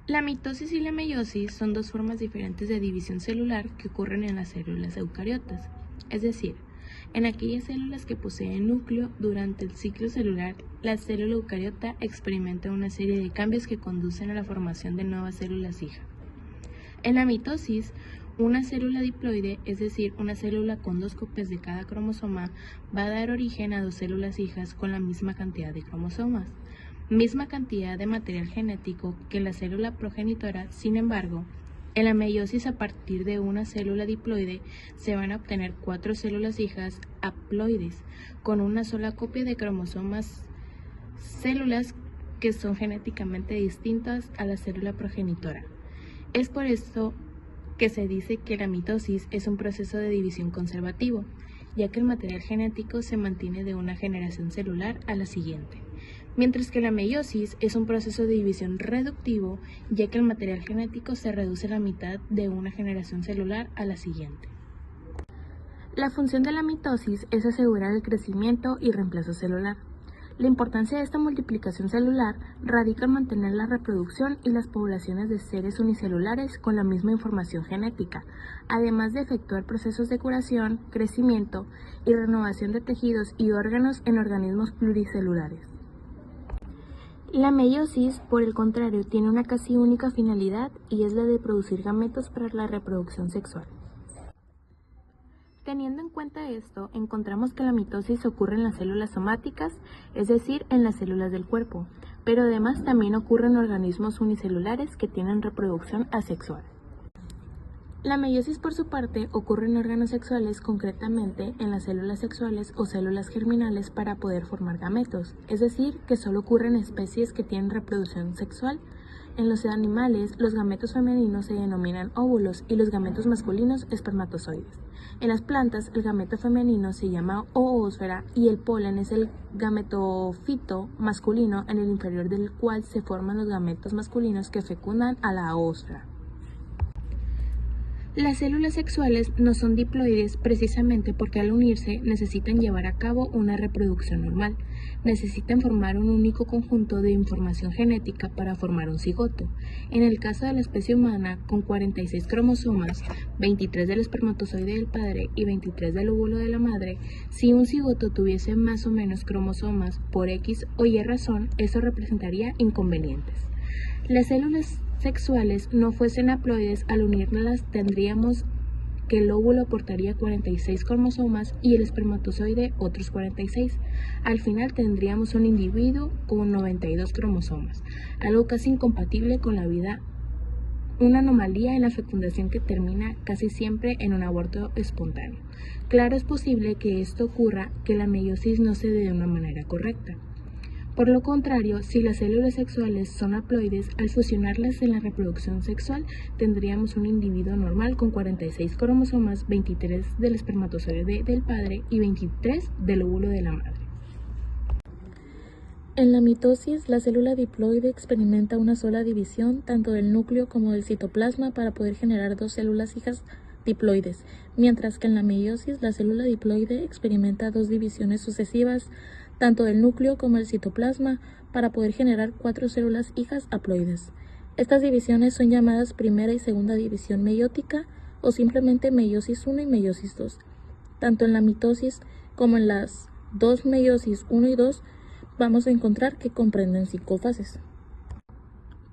La mitosis y la meiosis son dos formas diferentes de división celular que ocurren en las células eucariotas, es decir, en aquellas células que poseen núcleo. Durante el ciclo celular, la célula eucariota experimenta una serie de cambios que conducen a la formación de nuevas células hija. En la mitosis, una célula diploide, es decir, una célula con dos copias de cada cromosoma, va a dar origen a dos células hijas con la misma cantidad de cromosomas, misma cantidad de material genético que la célula progenitora. Sin embargo, en la meiosis, a partir de una célula diploide se van a obtener 4 células hijas haploides con una sola copia de cromosomas, células que son genéticamente distintas a la célula progenitora. Es por esto que se dice que la mitosis es un proceso de división conservativo, ya que el material genético se mantiene de una generación celular a la siguiente, mientras que la meiosis es un proceso de división reductivo, ya que el material genético se reduce a la mitad de una generación celular a la siguiente. La función de la mitosis es asegurar el crecimiento y reemplazo celular. La importancia de esta multiplicación celular radica en mantener la reproducción y las poblaciones de seres unicelulares con la misma información genética, además de efectuar procesos de curación, crecimiento y renovación de tejidos y órganos en organismos pluricelulares. La meiosis, por el contrario, tiene una casi única finalidad y es la de producir gametos para la reproducción sexual. Teniendo en cuenta esto, encontramos que la mitosis ocurre en las células somáticas, es decir, en las células del cuerpo, pero además también ocurre en organismos unicelulares que tienen reproducción asexual. La meiosis, por su parte, ocurre en órganos sexuales, concretamente en las células sexuales o células germinales para poder formar gametos, es decir, que solo ocurre en especies que tienen reproducción sexual. En los animales, los gametos femeninos se denominan óvulos y los gametos masculinos espermatozoides. En las plantas, el gameto femenino se llama oósfera y el polen es el gametofito masculino, en el inferior del cual se forman los gametos masculinos que fecundan a la oósfera. Las células sexuales no son diploides precisamente porque al unirse necesitan llevar a cabo una reproducción normal. Necesitan formar un único conjunto de información genética para formar un cigoto. En el caso de la especie humana, con 46 cromosomas, 23 del espermatozoide del padre y 23 del óvulo de la madre, si un cigoto tuviese más o menos cromosomas por X o Y razón, eso representaría inconvenientes. Las células sexuales no fuesen haploides, al unirlas tendríamos que el óvulo aportaría 46 cromosomas y el espermatozoide otros 46. Al final tendríamos un individuo con 92 cromosomas, algo casi incompatible con la vida, una anomalía en la fecundación que termina casi siempre en un aborto espontáneo. Claro, es posible que esto ocurra, que la meiosis no se dé de una manera correcta. Por lo contrario, si las células sexuales son haploides, al fusionarlas en la reproducción sexual, tendríamos un individuo normal con 46 cromosomas, 23 del espermatozoide del padre y 23 del óvulo de la madre. En la mitosis, la célula diploide experimenta una sola división tanto del núcleo como del citoplasma para poder generar dos células hijas diploides, mientras que en la meiosis la célula diploide experimenta dos divisiones sucesivas tanto del núcleo como del citoplasma para poder generar 4 células hijas haploides. Estas divisiones son llamadas primera y segunda división meiótica o simplemente meiosis 1 y meiosis 2. Tanto en la mitosis como en las dos meiosis 1 y 2 vamos a encontrar que comprenden 5 fases: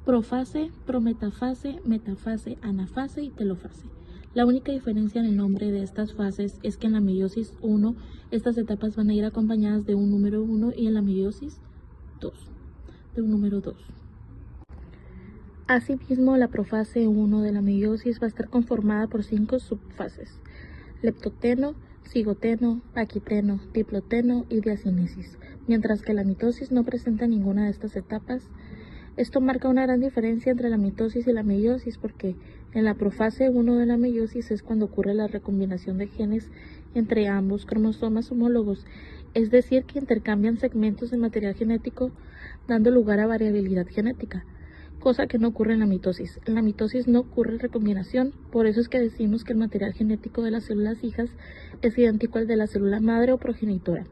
profase, prometafase, metafase, anafase y telofase. La única diferencia en el nombre de estas fases es que en la meiosis 1 estas etapas van a ir acompañadas de un número 1 y en la meiosis 2 de un número 2. Asimismo, la profase 1 de la meiosis va a estar conformada por 5 subfases: leptoteno, cigoteno, paquiteno, diploteno y diacinesis, mientras que la mitosis no presenta ninguna de estas etapas. Esto marca una gran diferencia entre la mitosis y la meiosis porque en la profase 1 de la meiosis es cuando ocurre la recombinación de genes entre ambos cromosomas homólogos, es decir, que intercambian segmentos de material genético dando lugar a variabilidad genética, cosa que no ocurre en la mitosis. En la mitosis no ocurre recombinación, por eso es que decimos que el material genético de las células hijas es idéntico al de la célula madre o progenitora,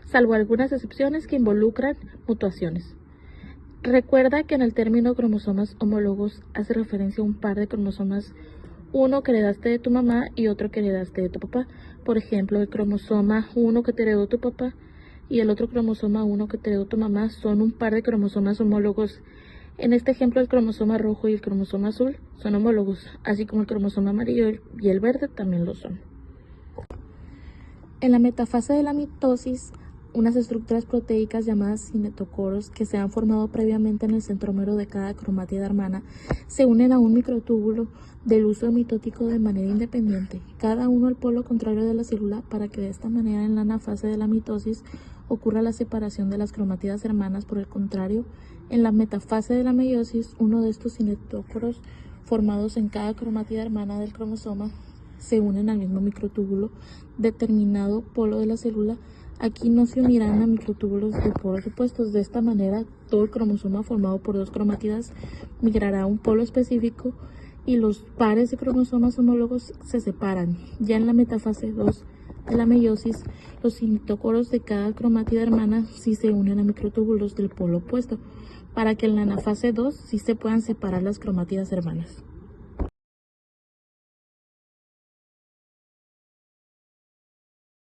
salvo algunas excepciones que involucran mutaciones. Recuerda que en el término cromosomas homólogos hace referencia a un par de cromosomas, uno que heredaste de tu mamá y otro que heredaste de tu papá. Por ejemplo, el cromosoma 1 que te heredó tu papá y el otro cromosoma 1 que te heredó tu mamá son un par de cromosomas homólogos. En este ejemplo, el cromosoma rojo y el cromosoma azul son homólogos, así como el cromosoma amarillo y el verde también lo son. En la metafase de la mitosis, unas estructuras proteicas llamadas cinetocoros que se han formado previamente en el centrómero de cada cromátida hermana se unen a un microtúbulo del uso mitótico de manera independiente, cada uno al polo contrario de la célula, para que de esta manera en la anafase de la mitosis ocurra la separación de las cromátidas hermanas. Por el contrario, en la metafase de la meiosis, uno de estos cinetocoros formados en cada cromátida hermana del cromosoma se unen al mismo microtúbulo determinado polo de la célula. Aquí no se unirán a microtúbulos de polos opuestos. De esta manera, todo el cromosoma formado por dos cromátidas migrará a un polo específico y los pares de cromosomas homólogos se separan. Ya en la metafase 2 de la meiosis, los cinetocoros de cada cromátida hermana sí se unen a microtúbulos del polo opuesto, para que en la anafase 2 sí se puedan separar las cromátidas hermanas.